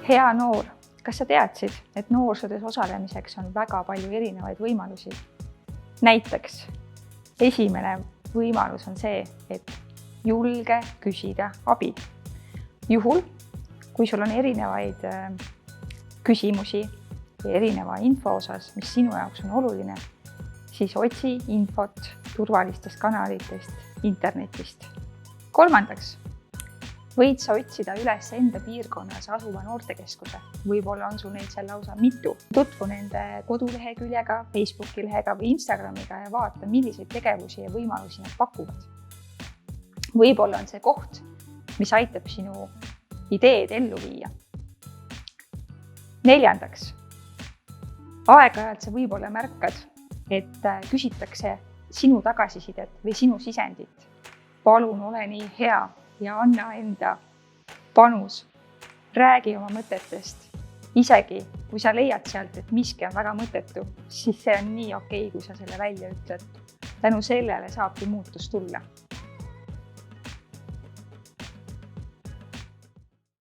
Hea noor, kas sa teadsid, et noorsootöös osalemiseks on väga palju erinevaid võimalusi? Näiteks, esimene võimalus on see, et julge küsida abi. Juhul, kui sul on erinevaid küsimusi või erineva info osas, mis sinu jaoks on oluline, siis otsi infot turvalistest kanalitest internetist. Kolmandaks, võid sa otsida üles enda piirkonnas asuva noortekeskuse. Võib-olla on sul neid seal lausa mitu. Tutvu nende koduleheküljega, Facebooki lehega või Instagramiga ja vaata, milliseid tegevusi ja võimalusi nad pakuvad. Võib-olla on see koht, mis aitab sinu ideed ellu viia. Neljandaks, aeg-ajalt sa võib-olla märkad, et küsitakse sinu tagasisidet või sinu sisendit. Palun ole nii hea ja anna enda panus. Räägi oma mõtetest. Isegi kui sa leiad sealt, et miski on väga mõttetu, siis see on nii okei, kui sa selle välja ütled. Tänu sellele saabki muutus tulla.